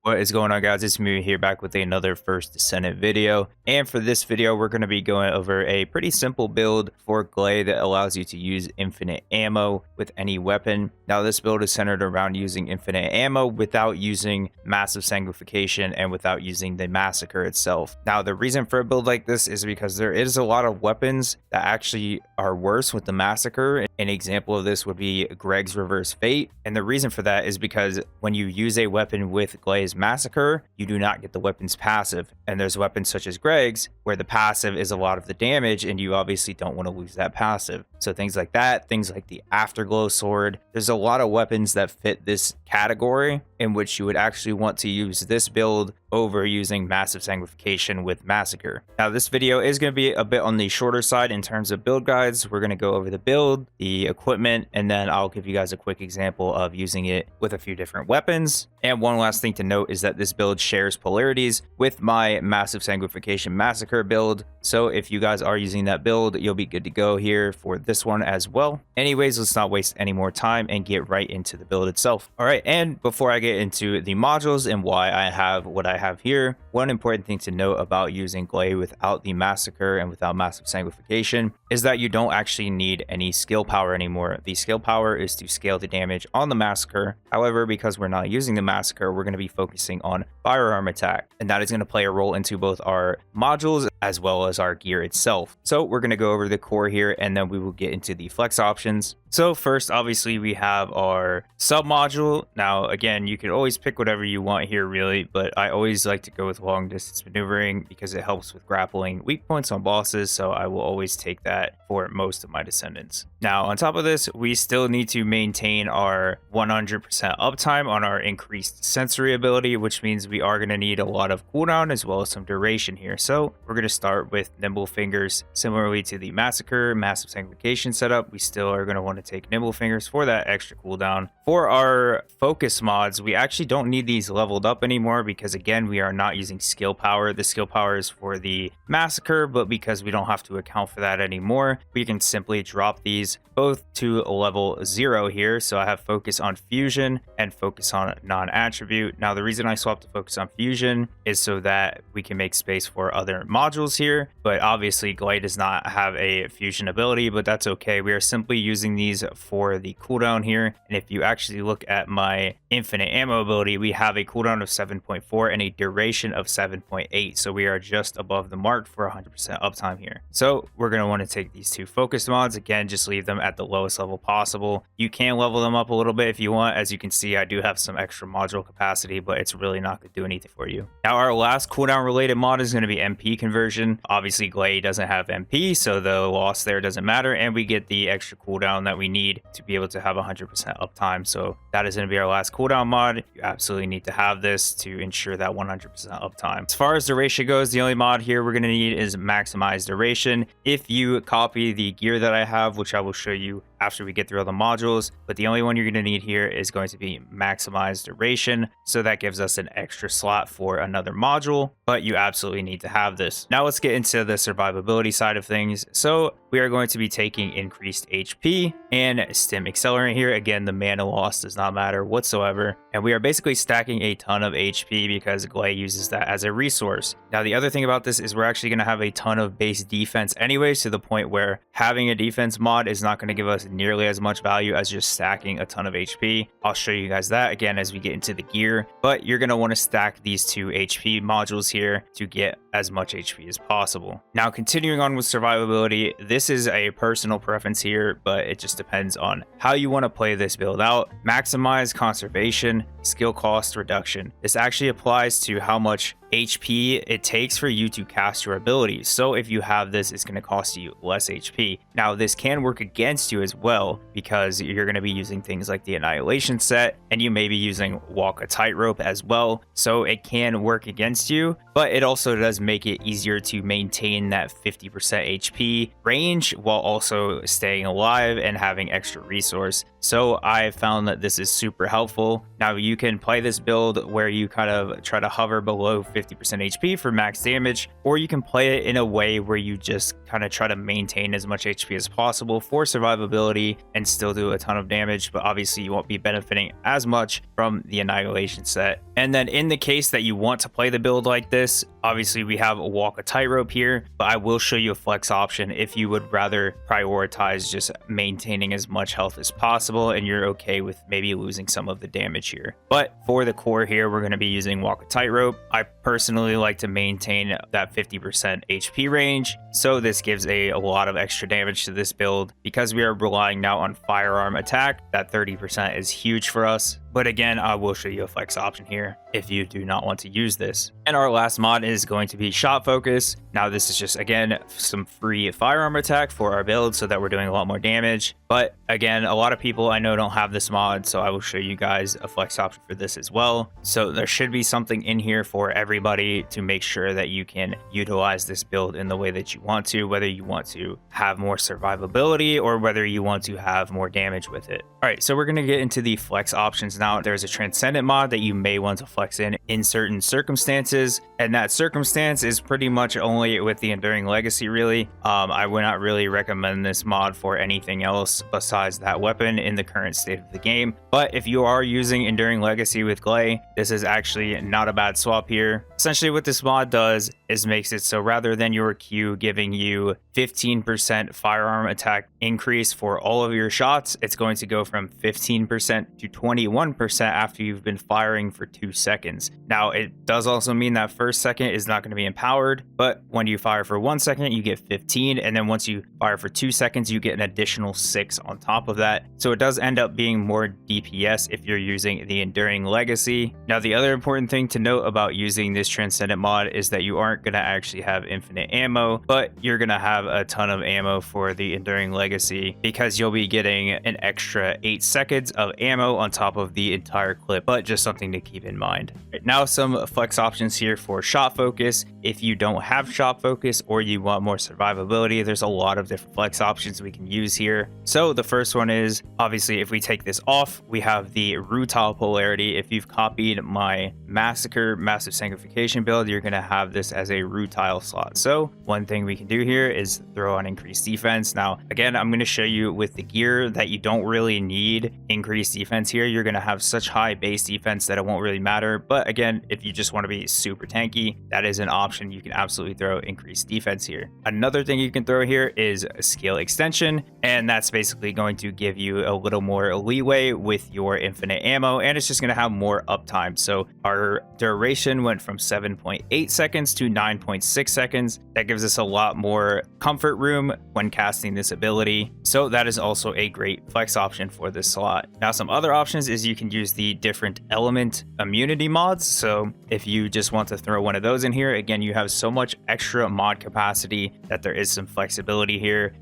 What is going on, guys? It's Meui here, back with another first Descendant video. And for this video, we're going to be going over a pretty simple build for Gley that allows you to use infinite ammo with any weapon. Now, this build is centered around using infinite ammo without using Massive Sanguification and without using the Massacre itself. Now, the reason for a build like this is because there is a lot of weapons that actually are worse with the Massacre. An example of this would be Greg's Reverse Fate. And the reason for that is because when you use a weapon with Gley's Massacre, you do not get the weapon's passive. And there's weapons such as Greg's where the passive is a lot of the damage, and you obviously don't want to lose that passive. So things like that, things like the Afterglow sword, there's a lot of weapons that fit this category in which you would actually want to use this build over using Massive Sanguification with Massacre. Now, this video is going to be a bit on the shorter side in terms of build guides. We're going to go over the build, the equipment, and then I'll give you guys a quick example of using it with a few different weapons. And one last thing to note is that this build shares polarities with my Massive Sanguification Massacre build. So if you guys are using that build, you'll be good to go here for this one as well. Anyways, let's not waste any more time and get right into the build itself. All right, and before I get into the modules and why I have what I have here, one important thing to note about using Gley without the Massacre and without Massive Sanguification is that you don't actually need any skill power anymore. The skill power is to scale the damage on the Massacre. However, because we're not using the Massacre, we're going to be focusing on firearm attack, and that is going to play a role into both our modules as well as our gear itself. So we're going to go over the core here, and then we will get into the flex options. So first, obviously, we have our sub module. Now, again, you can always pick whatever you want here, really, but I always like to go with long distance maneuvering because it helps with grappling weak points on bosses. So I will always take that for most of my Descendants. Now, on top of this, we still need to maintain our 100% uptime on our increased sensory ability, which means we are going to need a lot of cooldown as well as some duration here. So we're going to start with Nimble Fingers. Similarly to the Massacre, Massive Sanguification setup, we still are going to want to take Nimble Fingers for that extra cooldown. For our focus mods, we actually don't need these leveled up anymore because, again, we are not using skill power. The skill power is for the Massacre, but because we don't have to account for that anymore, we can simply drop these both to level 0 here. So I have focus on fusion and focus on non-attribute. Now, the reason I swapped to focus on fusion is so that we can make space for other modules here, but obviously Gley does not have a fusion ability, but that's okay. We are simply using these for the cooldown here. And if you actually look at my infinite ammo ability, we have a cooldown of 7.4 and a duration of 7.8. So we are just above the mark for 100% uptime here. So we're going to want to take these two focus mods. Again, just leave them at the lowest level possible. You can level them up a little bit if you want. As you can see, I do have some extra module capacity, but it's really not going to do anything for you. Now, our last cooldown related mod is going to be MP conversion. Obviously, Gley doesn't have MP, so the loss there doesn't matter, and we get the extra cooldown that we need to be able to have 100% uptime. So that is going to be our last cooldown mod. You absolutely need to have this to ensure that 100% uptime. As far as duration goes, the only mod here we're going to need is maximize duration. If you copy the gear that I have, which I will show you after we get through all the modules, but the only one you're going to need here is going to be maximize duration. So that gives us an extra slot for another module, but you absolutely need to have this. Now let's get into the survivability side of things. So we are going to be taking increased HP and stim accelerant here. Again, the mana loss does not matter whatsoever. And we are basically stacking a ton of HP because Gley uses that as a resource. Now, the other thing about this is we're actually going to have a ton of base defense anyways, to the point where having a defense mod is not going to give us nearly as much value as just stacking a ton of HP. I'll show you guys that again as we get into the gear, but you're going to want to stack these two HP modules here to get as much HP as possible. Now, continuing on with survivability, this is a personal preference here, but it just depends on how you want to play this build out. Maximize conservation, skill cost reduction. This actually applies to how much HP it takes for you to cast your abilities. So if you have this, it's going to cost you less HP. Now, this can work against you as well because you're going to be using things like the Annihilation set, and you may be using Walk a Tightrope as well. So it can work against you, but it also does make it easier to maintain that 50% HP range while also staying alive and having extra resource. So I found that this is super helpful. Now, you can play this build where you kind of try to hover below 50 50% HP for max damage, or you can play it in a way where you just kind of try to maintain as much HP as possible for survivability and still do a ton of damage, but obviously you won't be benefiting as much from the Annihilation set. And then in the case that you want to play the build like this, obviously we have a Walk a Tightrope here, but I will show you a flex option if you would rather prioritize just maintaining as much health as possible and you're okay with maybe losing some of the damage here. But for the core here, we're going to be using Walk a Tightrope. I personally like to maintain that 50% HP range, so this gives a lot of extra damage to this build. Because we are relying now on firearm attack, that 30% is huge for us. But again, I will show you a flex option here if you do not want to use this. And our last mod is going to be Shot Focus. Now this is just, again, some free firearm attack for our build so that we're doing a lot more damage. But again, a lot of people I know don't have this mod, so I will show you guys a flex option for this as well. So there should be something in here for everybody to make sure that you can utilize this build in the way that you want to, whether you want to have more survivability or whether you want to have more damage with it. All right, so we're going to get into the flex options now. There's a Transcendent mod that you may want to flex in certain circumstances, and that circumstance is pretty much only with the Enduring Legacy, really. I would not really recommend this mod for anything else besides that weapon in the current state of the game. But if you are using Enduring Legacy with Gley, this is actually not a bad swap here. Essentially what this mod does is makes it so rather than your Q giving you 15% firearm attack increase for all of your shots, it's going to go from 15% to 21% after you've been firing for 2 seconds. Now, it does also mean that first second is not going to be empowered, but when you fire for 1 second, you get 15, and then once you fire for 2 seconds, you get an additional 6 on top of that. So it does end up being more DPS if you're using the Enduring Legacy. Now, the other important thing to note about using this Transcendent mod is that you aren't going to actually have infinite ammo, but you're going to have a ton of ammo for the Enduring Legacy because you'll be getting an extra 8 seconds of ammo on top of the entire clip, but just something to keep in mind. Right, now some flex options here for Shot Focus. If you don't have Shot Focus or you want more survivability, there's a lot of different flex options we can use here. So the first one is, obviously, if we take this off, we have the Rutile Polarity. If you've copied my Massacre Massive Sanguification build, you're going to have this as a Rutile slot. So one thing we can do here is throw on increased defense. Now, again, I'm going to show you with the gear that you don't really need increased defense here. You're going to have such high base defense that it won't really matter. But again, if you just want to be super tanky, that is an option. You can absolutely throw increased defense here. Another thing you can throw here is a skill extension, and that's basically going to give you a little more leeway with your infinite ammo, and it's just going to have more uptime. So our duration went from 7.8 seconds to 9.6 seconds. That gives us a lot more comfort room when casting this ability. So that is also a great flex option for this slot. Now, some other options is you can use the different element immunity mods. So if you just want to throw one of those in here, again, you have so much extra mod capacity that there is some flexibility here.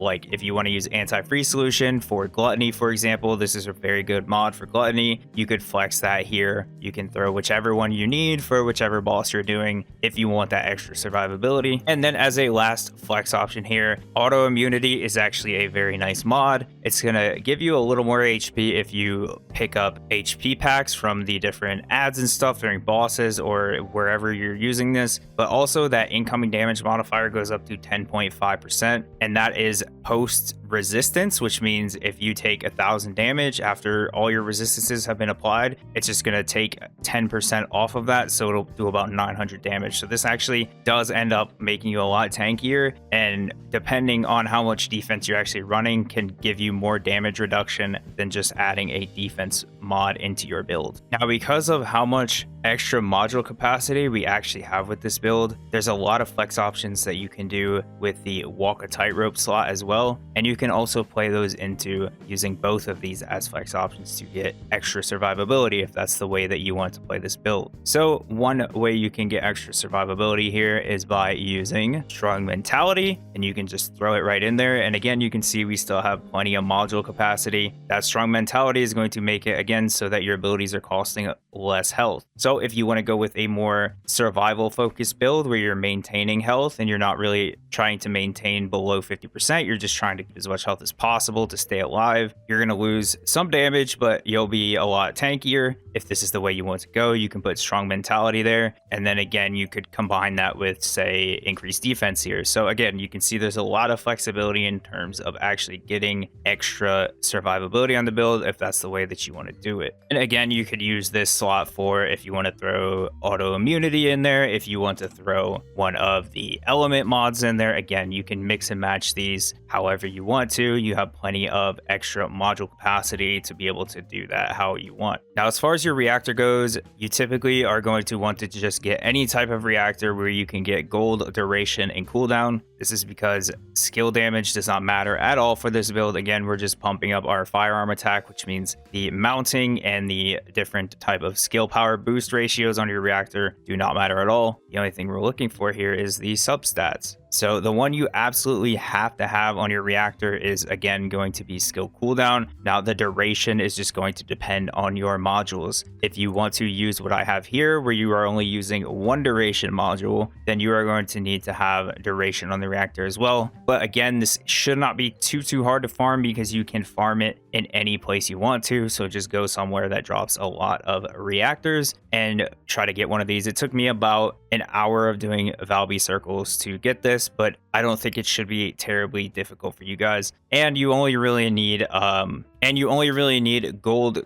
Like if you want to use anti-freeze solution for gluttony, for example, this is a very good mod for gluttony. You could flex that here. You can throw whichever one you need for whichever boss you're doing if you want that extra survivability. And then as a last flex option here, auto immunity is actually a very nice mod. It's going to give you a little more HP if you pick up HP packs from the different ads and stuff during bosses or wherever you're using this, but also that incoming damage modifier goes up to 10.5%, and that is post resistance, which means if you take 1,000 damage after all your resistances have been applied, it's just going to take 10% off of that, so it'll do about 900 damage. So this actually does end up making you a lot tankier, and depending on how much defense you're actually running, can give you more damage reduction than just adding a defense mod into your build. Now, because of how much extra module capacity we actually have with this build, there's a lot of flex options that you can do with the Walk a Tightrope slot as well, and you can also play those into using both of these as flex options to get extra survivability if that's the way that you want to play this build. So one way you can get extra survivability here is by using Strong Mentality, and you can just throw it right in there, and again, you can see we still have plenty of module capacity. That Strong Mentality is going to make it, again, so that your abilities are costing less health. So if you want to go with a more survival focused build where you're maintaining health and you're not really trying to maintain below 50%, you're just trying to get as much health as possible to stay alive, you're going to lose some damage, but you'll be a lot tankier. if this is the way you want to go, you can put strong mentality there. And then again, you could combine that with, say, increased defense here. So again, you can see there's a lot of flexibility in terms of actually getting extra survivability on the build if that's the way that you want to do it. And again, you could use this slot for if you want to throw auto immunity in there, if you want to throw one of the element mods in there. Again, you can mix and match these however you want to. You have plenty of extra module capacity to be able to do that how you want. Now, as far as your reactor goes, you typically are going to want to just get any type of reactor where you can get gold, duration, and cooldown. This is because skill damage does not matter at all for this build. Again, we're just pumping up our firearm attack, which means the mounting and the different type of skill power boost ratios on your reactor do not matter at all. The only thing we're looking for here is the substats. So the one you absolutely have to have on your reactor is, again, going to be skill cooldown. Now, the duration is just going to depend on your modules. If you want to use what I have here, where you are only using one duration module, then you are going to need to have duration on the reactor as well. But again, this should not be too hard to farm because you can farm it in any place you want to. So just go somewhere that drops a lot of reactors and try to get one of these. It took me about an hour of doing Valby circles to get this, but I don't think it should be terribly difficult for you guys. And you only really need gold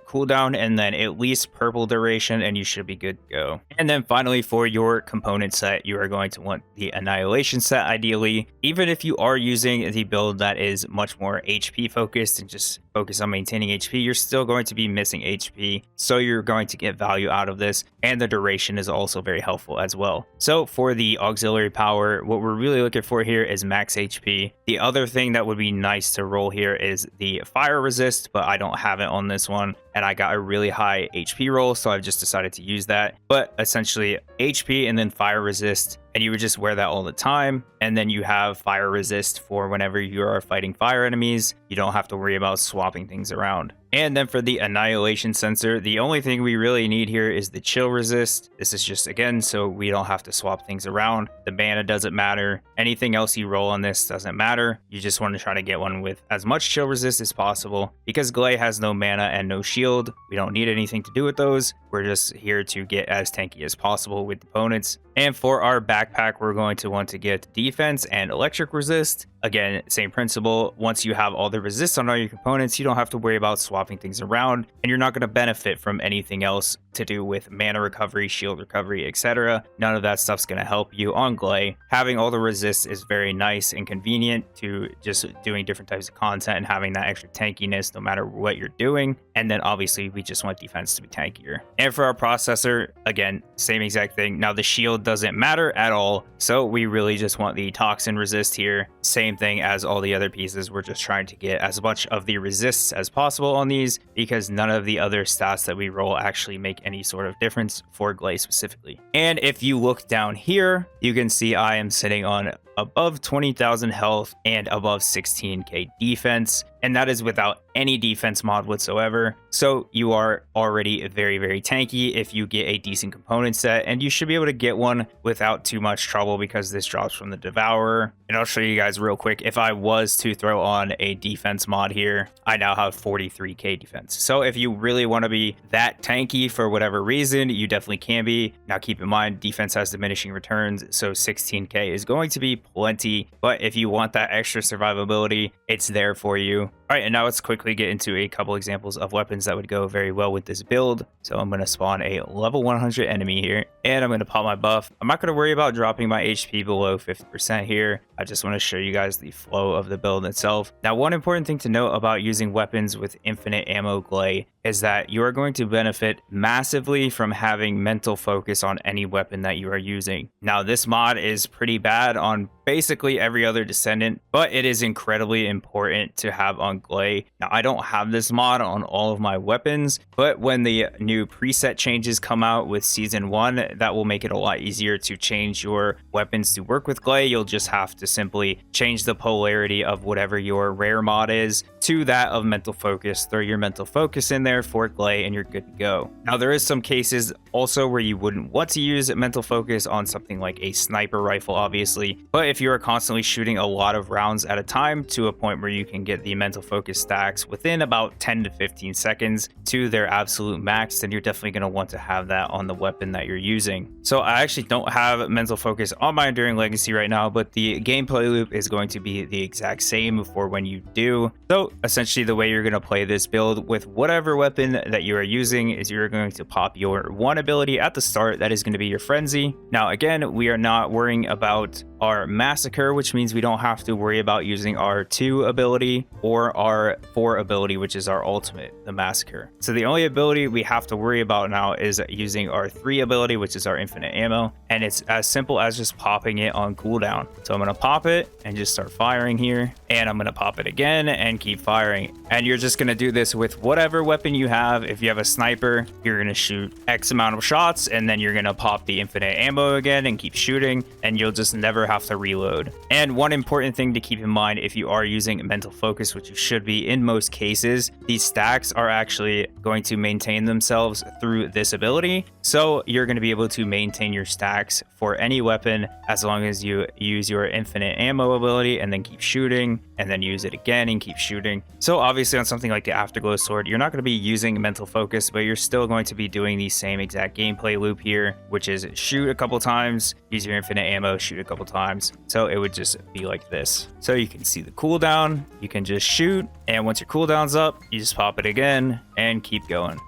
cooldown and then at least purple duration, and you should be good to go. And then finally, for your component set, you are going to want the annihilation set ideally. Even if you are using the build that is much more HP focused and just focus on maintaining HP, you're still going to be missing HP, so you're going to get value out of this, and the duration is also very helpful as well. So for the auxiliary power, what we're really looking for here is max HP. The other thing that would be nice to roll here is the fire resist, but I don't have it on this one, and I got a really high HP roll, so I've just decided to use that. But essentially HP and then fire resist, and you would just wear that all the time. And then you have fire resist for whenever you are fighting fire enemies. You don't have to worry about swapping things around. And then for the annihilation sensor, the only thing we really need here is the chill resist. This is just, again, so we don't have to swap things around. The mana doesn't matter. Anything else you roll on this doesn't matter. You just want to try to get one with as much chill resist as possible. Because Gley has no mana and no shield, we don't need anything to do with those. We're just here to get as tanky as possible with opponents. And for our backpack, we're going to want to get defense and electric resist. Again, same principle. Once you have all the resist on all your components, you don't have to worry about swapping things around, and you're not going to benefit from anything else to do with mana recovery, shield recovery, etc. None of that stuff's going to help you on Gley. Having all the resist is very nice and convenient to just doing different types of content and having that extra tankiness no matter what you're doing. And then obviously we just want defense to be tankier. And for our processor, again, same exact thing. Now the shield doesn't matter at all, so we really just want the toxin resist here. Same thing as all the other pieces. We're just trying to get as much of the resists as possible on these because none of the other stats that we roll actually make any sort of difference for Gley specifically. And if you look down here, you can see I am sitting on above 20,000 health and above 16k defense, and that is without any defense mod whatsoever. So you are already very tanky if you get a decent component set, and you should be able to get one without too much trouble because this drops from the Devourer. And I'll show you guys real quick. If I was to throw on a defense mod here, I now have 43k defense. So if you really want to be that tanky for whatever reason, you definitely can be. Now keep in mind, defense has diminishing returns, so 16k is going to be plenty, but if you want that extra survivability, it's there for you. All right, and now let's quickly get into a couple examples of weapons that would go very well with this build. So I'm going to spawn a level 100 enemy here, and I'm going to pop my buff. I'm not going to worry about dropping my HP below 50% here. I just want to show you guys the flow of the build itself. Now, one important thing to note about using weapons with infinite ammo Gley is that you are going to benefit massively from having mental focus on any weapon that you are using. Now, this mod is pretty bad on basically every other Descendant, but it is incredibly important to have on Gley. Now, I don't have this mod on all of my weapons, but when the new preset changes come out with Season 1, that will make it a lot easier to change your weapons to work with Gley. You'll just have to simply change the polarity of whatever your rare mod is to that of mental focus. Throw your mental focus in there, there for Gley and you're good to go. Now there is some cases also where you wouldn't want to use mental focus on something like a sniper rifle, obviously, but if you are constantly shooting a lot of rounds at a time to a point where you can get the mental focus stacks within about 10 to 15 seconds to their absolute max, then you're definitely going to want to have that on the weapon that you're using. So I actually don't have mental focus on my Enduring Legacy right now, but the gameplay loop is going to be the exact same for when you do. So essentially the way you're going to play this build with whatever weapon that you are using is you're going to pop your one ability at the start. That is going to be your Frenzy. Now again, we are not worrying about our Massacre, which means we don't have to worry about using our 2 ability or our 4 ability, which is our ultimate, the Massacre. So the only ability we have to worry about now is using our 3 ability, which is our infinite ammo, and it's as simple as just popping it on cooldown. So I'm going to pop it and just start firing here, and I'm going to pop it again and keep firing. And you're just going to do this with whatever weapon you have. If you have a sniper, you're going to shoot X amount of shots, and then you're going to pop the infinite ammo again and keep shooting, and you'll just never have to reload. And one important thing to keep in mind if you are using mental focus, which you should be in most cases, these stacks are actually going to maintain themselves through this ability. So you're going to be able to maintain your stacks for any weapon as long as you use your infinite ammo ability and then keep shooting and then use it again and keep shooting. So obviously on something like the Afterglow sword, you're not going to be using mental focus, but you're still going to be doing the same exact gameplay loop here, which is shoot a couple times, use your infinite ammo, shoot a couple times. So it would just be like this. So you can see the cooldown, you can just shoot, and once your cooldown's up, you just pop it again and keep going.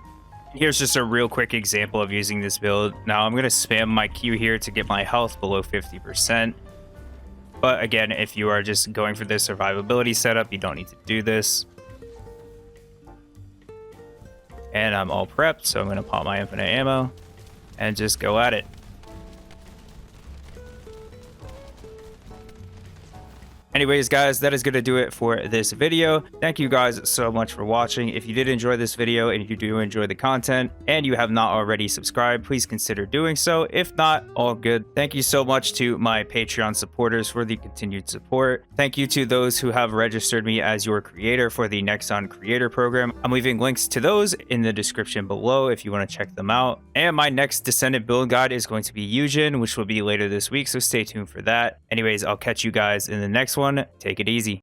Here's just a real quick example of using this build. Now I'm going to spam my Q here to get my health below 50%. But again, if you are just going for this survivability setup, you don't need to do this. And I'm all prepped, so I'm going to pop my infinite ammo and just go at it. Anyways, guys, that is going to do it for this video. Thank you guys so much for watching. If you did enjoy this video and if you do enjoy the content and you have not already subscribed, please consider doing so. If not, all good. Thank you so much to my Patreon supporters for the continued support. Thank you to those who have registered me as your creator for the Nexon Creator Program. I'm leaving links to those in the description below if you want to check them out. And my next Descendant build guide is going to be Eugen, which will be later this week, so stay tuned for that. Anyways, I'll catch you guys in the next one. Take it easy.